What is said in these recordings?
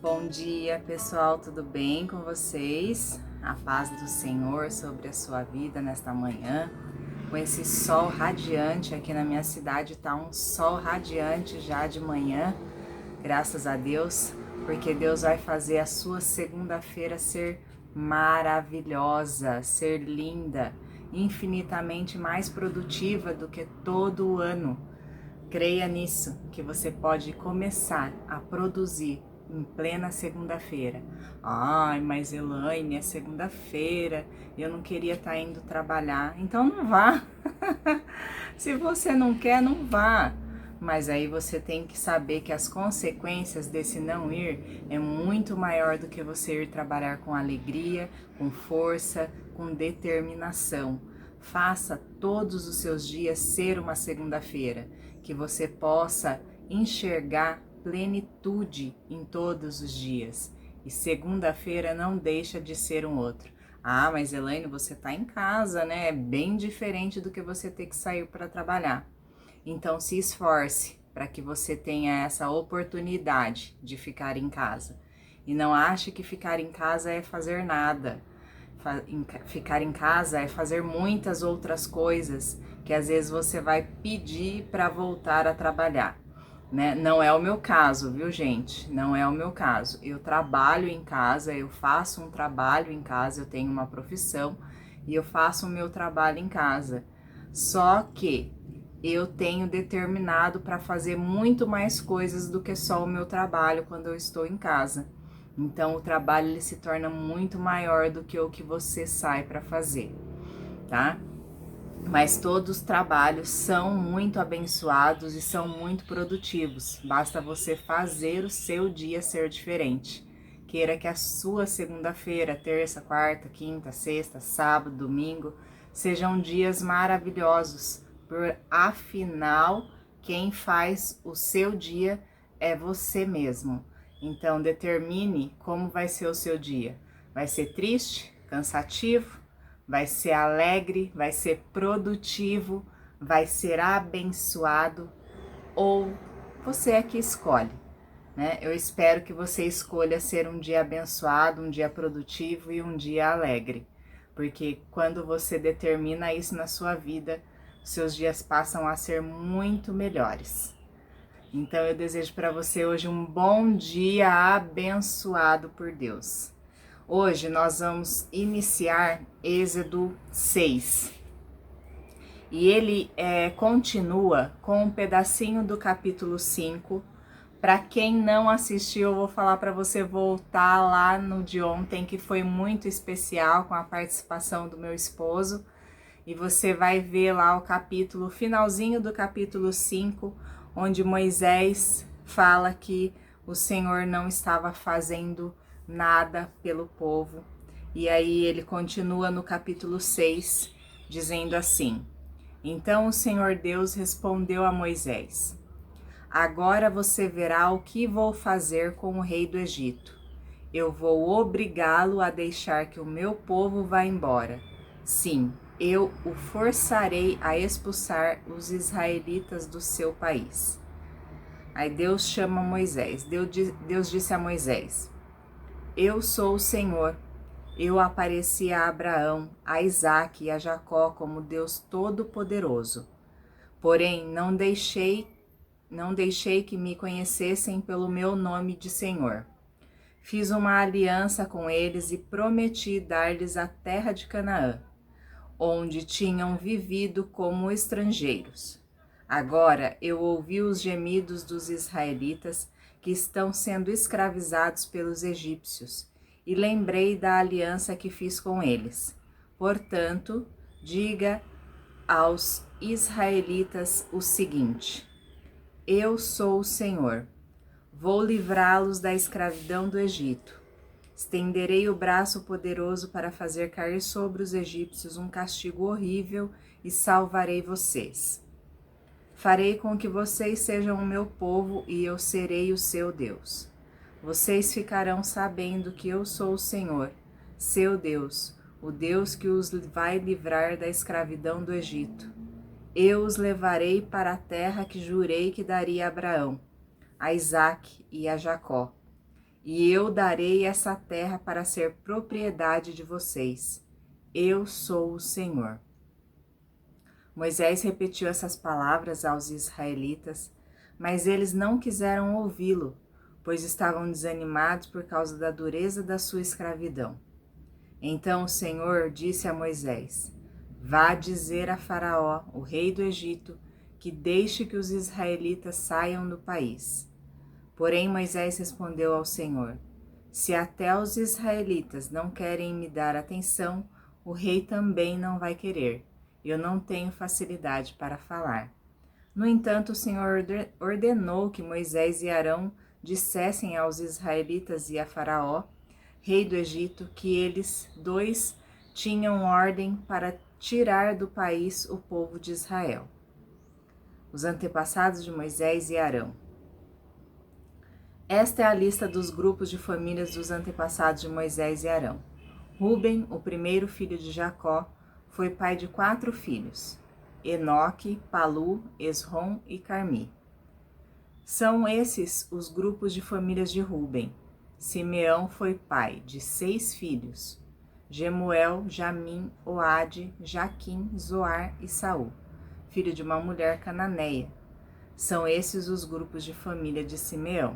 Bom dia, pessoal, tudo bem com vocês? A paz do Senhor sobre a sua vida nesta manhã. Com esse sol radiante aqui na minha cidade, tá um sol radiante já de manhã, graças a Deus, porque Deus vai fazer a sua segunda-feira ser maravilhosa, ser linda, infinitamente mais produtiva do que todo o ano. Creia nisso, que você pode começar a produzir em plena segunda-feira. Ai, mas Elaine, é segunda-feira, eu não queria estar indo trabalhar. Então não vá. Se você não quer, não vá. Mas aí você tem que saber que as consequências desse não ir é muito maior do que você ir trabalhar com alegria, com força, com determinação. Faça todos os seus dias ser uma segunda-feira, que você possa enxergar plenitude em todos os dias. E segunda-feira não deixa de ser um outro. Ah, mas Elaine, você tá em casa, né? É bem diferente do que você ter que sair para trabalhar. Então se esforce para que você tenha essa oportunidade de ficar em casa. E não ache que ficar em casa é fazer nada. Ficar em casa é fazer muitas outras coisas que às vezes você vai pedir para voltar a trabalhar, né? Não é o meu caso, viu, gente? Não é o meu caso. Eu trabalho em casa, eu faço um trabalho em casa, eu tenho uma profissão e eu faço o meu trabalho em casa. Só que eu tenho determinado para fazer muito mais coisas do que só o meu trabalho quando eu estou em casa. Então o trabalho ele se torna muito maior do que o que você sai para fazer, tá? Mas todos os trabalhos são muito abençoados e são muito produtivos. Basta você fazer o seu dia ser diferente. Queira que a sua segunda-feira, terça, quarta, quinta, sexta, sábado, domingo sejam dias maravilhosos. Por afinal, quem faz o seu dia é você mesmo. Então determine como vai ser o seu dia. Vai ser triste, cansativo? Vai ser alegre, vai ser produtivo, vai ser abençoado, ou você é que escolhe, né? Eu espero que você escolha ser um dia abençoado, um dia produtivo e um dia alegre, porque quando você determina isso na sua vida, seus dias passam a ser muito melhores. Então eu desejo para você hoje um bom dia abençoado por Deus. Hoje nós vamos iniciar Êxodo 6 e ele continua com um pedacinho do capítulo 5. Para quem não assistiu, eu vou falar para você voltar lá no de ontem, que foi muito especial, com a participação do meu esposo, e você vai ver lá o finalzinho do capítulo 5, onde Moisés fala que o Senhor não estava fazendo nada pelo povo. E aí ele continua no capítulo 6, dizendo assim: Então o Senhor Deus respondeu a Moisés: Agora você verá o que vou fazer com o rei do Egito. Eu vou obrigá-lo a deixar que o meu povo vá embora. Sim, eu o forçarei a expulsar os israelitas do seu país. Aí Deus chama Moisés. Deus disse a Moisés: Eu sou o Senhor. Eu apareci a Abraão, a Isaque e a Jacó como Deus Todo-Poderoso. Porém, não deixei que me conhecessem pelo meu nome de Senhor. Fiz uma aliança com eles e prometi dar-lhes a terra de Canaã, onde tinham vivido como estrangeiros. Agora eu ouvi os gemidos dos israelitas que estão sendo escravizados pelos egípcios e lembrei da aliança que fiz com eles. Portanto, diga aos israelitas o seguinte: Eu sou o Senhor. Vou livrá-los da escravidão do Egito. Estenderei o braço poderoso para fazer cair sobre os egípcios um castigo horrível e salvarei vocês. Farei com que vocês sejam o meu povo e eu serei o seu Deus. Vocês ficarão sabendo que eu sou o Senhor, seu Deus, o Deus que os vai livrar da escravidão do Egito. Eu os levarei para a terra que jurei que daria a Abraão, a Isaque e a Jacó. e eu darei essa terra para ser propriedade de vocês. Eu sou o Senhor. Moisés repetiu essas palavras aos israelitas, mas eles não quiseram ouvi-lo, pois estavam desanimados por causa da dureza da sua escravidão. Então o Senhor disse a Moisés: Vá dizer a Faraó, o rei do Egito, que deixe que os israelitas saiam do país. Porém Moisés respondeu ao Senhor: Se até os israelitas não querem me dar atenção, o rei também não vai querer. Eu não tenho facilidade para falar. No entanto, o Senhor ordenou que Moisés e Arão dissessem aos israelitas e a Faraó, rei do Egito, que eles dois tinham ordem para tirar do país o povo de Israel. Os antepassados de Moisés e Arão. Esta é a lista dos grupos de famílias dos antepassados de Moisés e Arão. Ruben, o primeiro filho de Jacó, foi pai de 4 filhos: Enoque, Palu, Esrom e Carmi. São esses os grupos de famílias de Ruben. Simeão foi pai de 6 filhos: Gemuel, Jamim, Oade, Jaquim, Zoar e Saul, filho de uma mulher cananeia. São esses os grupos de família de Simeão.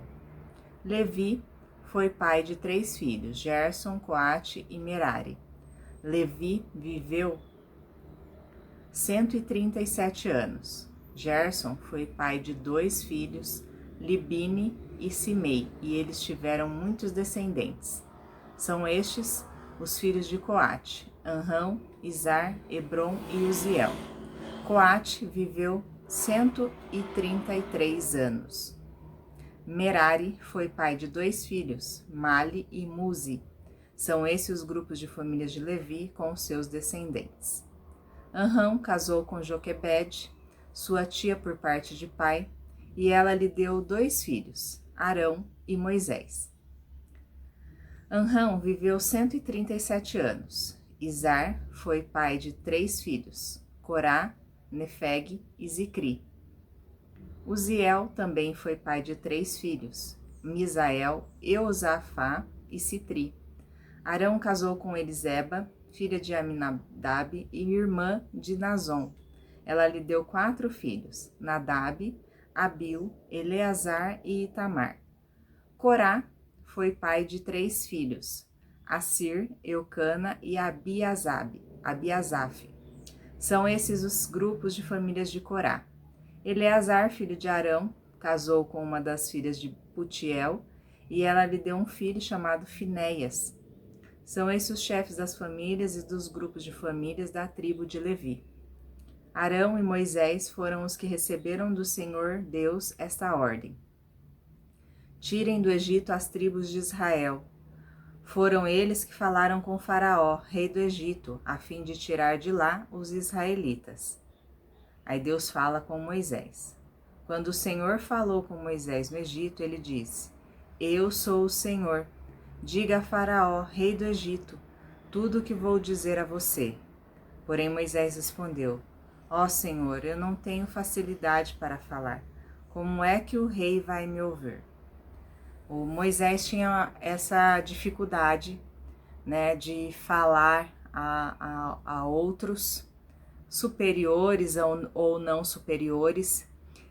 Levi foi pai de 3 filhos: Gerson, Coate e Merari. Levi viveu 137 anos. Gerson foi pai de 2 filhos, Libine e Simei, e eles tiveram muitos descendentes. São estes os filhos de Coate: Anrão, Izar, Hebron e Uziel. Coate viveu 133 anos. Merari foi pai de 2 filhos, Mali e Muzi. São esses os grupos de famílias de Levi com seus descendentes. Anrão casou com Joquebede, sua tia por parte de pai, e ela lhe deu 2 filhos, Arão e Moisés. Anrão viveu 137 anos. Izar foi pai de 3 filhos, Corá, Nefeg e Zicri. Uziel também foi pai de 3 filhos, Misael, Eusafá e Citri. Arão casou com Eliseba, filha de Aminadab e irmã de Nazon. Ela lhe deu 4 filhos, Nadab, Abil, Eleazar e Itamar. Corá foi pai de 3 filhos, Assir, Eucana e Abiasaf. São esses os grupos de famílias de Corá. Eleazar, filho de Arão, casou com uma das filhas de Putiel, e ela lhe deu um filho chamado Finéias. São esses os chefes das famílias e dos grupos de famílias da tribo de Levi. Arão e Moisés foram os que receberam do Senhor Deus esta ordem: Tirem do Egito as tribos de Israel. Foram eles que falaram com Faraó, rei do Egito, a fim de tirar de lá os israelitas. Aí Deus fala com Moisés. Quando o Senhor falou com Moisés no Egito, ele disse: Eu sou o Senhor. Diga a Faraó, rei do Egito, tudo o que vou dizer a você. Porém Moisés respondeu: Ó Senhor, eu não tenho facilidade para falar. Como é que o rei vai me ouvir? O Moisés tinha essa dificuldade, né, de falar a outros superiores ou não superiores.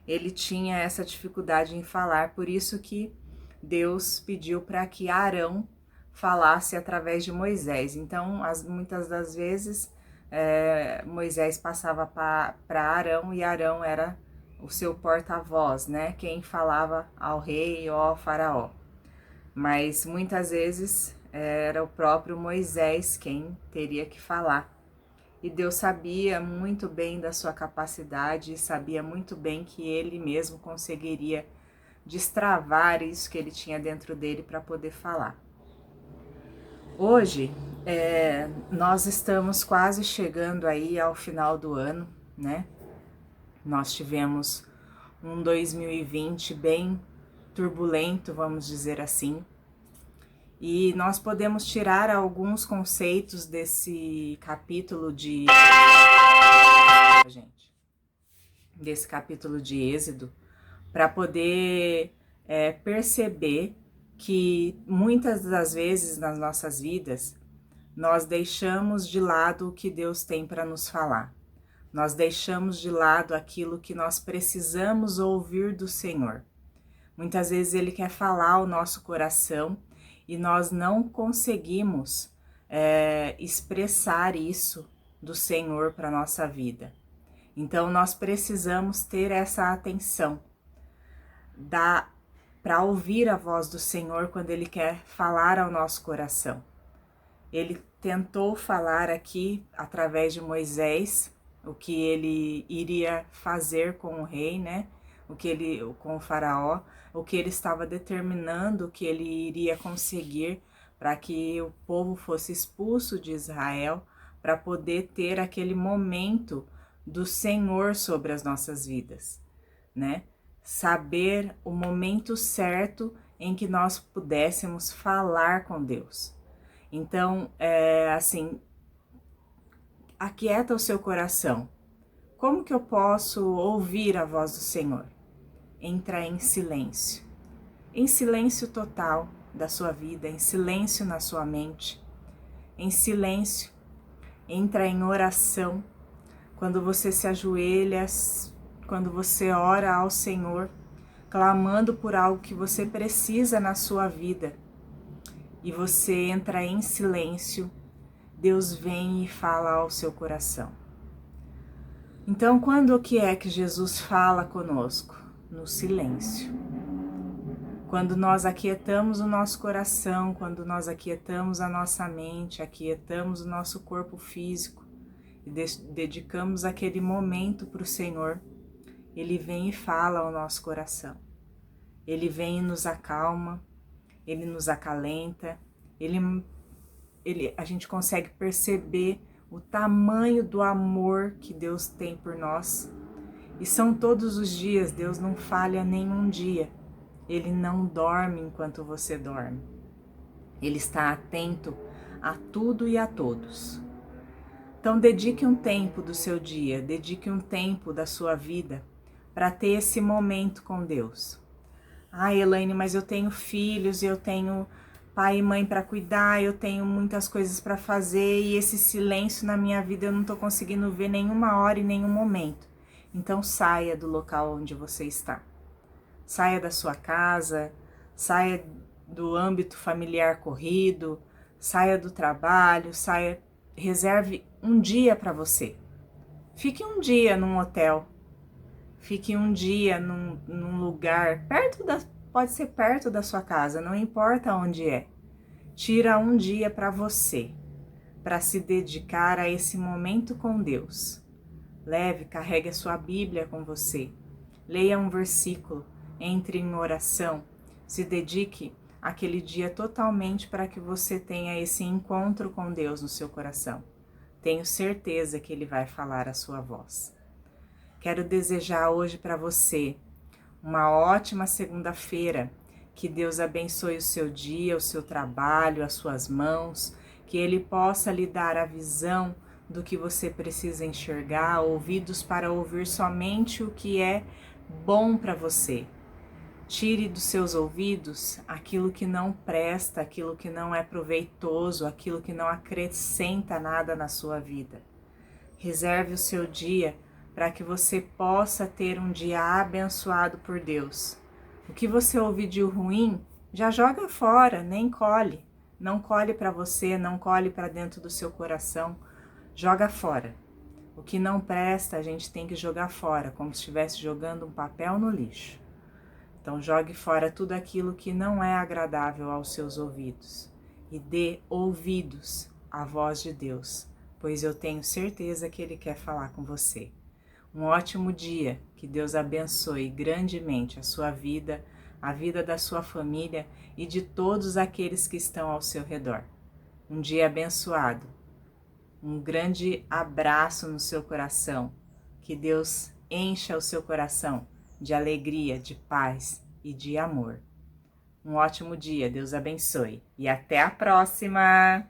Ele tinha essa dificuldade em falar, por isso que Deus pediu para que Arão falasse através de Moisés. Então, muitas das vezes, Moisés passava para Arão e Arão era o seu porta-voz, né? Quem falava ao rei ou ao faraó. Mas muitas vezes era o próprio Moisés quem teria que falar. E Deus sabia muito bem da sua capacidade e sabia muito bem que ele mesmo conseguiria destravar isso que ele tinha dentro dele para poder falar. Hoje, nós estamos quase chegando aí ao final do ano, né? Nós tivemos um 2020 bem turbulento, vamos dizer assim, e nós podemos tirar alguns conceitos desse capítulo desse capítulo de Êxodo, para poder perceber que muitas das vezes nas nossas vidas nós deixamos de lado o que Deus tem para nos falar. Nós deixamos de lado aquilo que nós precisamos ouvir do Senhor. Muitas vezes Ele quer falar ao nosso coração e nós não conseguimos expressar isso do Senhor para a nossa vida. Então nós precisamos ter essa atenção para ouvir a voz do Senhor quando Ele quer falar ao nosso coração. Ele tentou falar aqui através de Moisés o que ele iria fazer com o rei, né? Com o faraó, o que ele estava determinando que ele iria conseguir para que o povo fosse expulso de Israel, para poder ter aquele momento do Senhor sobre as nossas vidas, né? Saber o momento certo em que nós pudéssemos falar com Deus. Então, assim, aquieta o seu coração. Como que eu posso ouvir a voz do Senhor? Entra em silêncio total da sua vida, em silêncio na sua mente, em silêncio. Entra em oração. Quando você se ajoelha, quando você ora ao Senhor, clamando por algo que você precisa na sua vida, e você entra em silêncio, Deus vem e fala ao seu coração. Então, quando que é que Jesus fala conosco? No silêncio. Quando nós aquietamos o nosso coração, quando nós aquietamos a nossa mente, aquietamos o nosso corpo físico e dedicamos aquele momento para o Senhor, Ele vem e fala ao nosso coração. Ele vem e nos acalma, Ele nos acalenta, a gente consegue perceber o tamanho do amor que Deus tem por nós. E são todos os dias, Deus não falha nenhum dia. Ele não dorme enquanto você dorme. Ele está atento a tudo e a todos. Então dedique um tempo do seu dia, dedique um tempo da sua vida para ter esse momento com Deus. Elaine, mas eu tenho filhos, eu tenho pai e mãe para cuidar, eu tenho muitas coisas para fazer e esse silêncio na minha vida eu não estou conseguindo ver nenhuma hora e nenhum momento. Então saia do local onde você está. Saia da sua casa, saia do âmbito familiar corrido, saia do trabalho, reserve um dia para você. Fique um dia num hotel, fique um dia num lugar, pode ser perto da sua casa, não importa onde é. Tira um dia para você, para se dedicar a esse momento com Deus. Carregue a sua Bíblia com você, leia um versículo, entre em oração, se dedique aquele dia totalmente para que você tenha esse encontro com Deus no seu coração. Tenho certeza que Ele vai falar a sua voz. Quero desejar hoje para você uma ótima segunda-feira, que Deus abençoe o seu dia, o seu trabalho, as suas mãos, que Ele possa lhe dar a visão do que você precisa enxergar, ouvidos para ouvir somente o que é bom para você. Tire dos seus ouvidos aquilo que não presta, aquilo que não é proveitoso, aquilo que não acrescenta nada na sua vida. Reserve o seu dia para que você possa ter um dia abençoado por Deus. O que você ouvir de ruim, já joga fora, nem colhe. Não colhe para você, não colhe para dentro do seu coração. Joga fora. O que não presta, a gente tem que jogar fora, como se estivesse jogando um papel no lixo. Então jogue fora tudo aquilo que não é agradável aos seus ouvidos e dê ouvidos à voz de Deus, pois eu tenho certeza que Ele quer falar com você. Um ótimo dia, que Deus abençoe grandemente a sua vida, a vida da sua família e de todos aqueles que estão ao seu redor. Um dia abençoado, um grande abraço no seu coração, que Deus encha o seu coração de alegria, de paz e de amor. Um ótimo dia, Deus abençoe e até a próxima!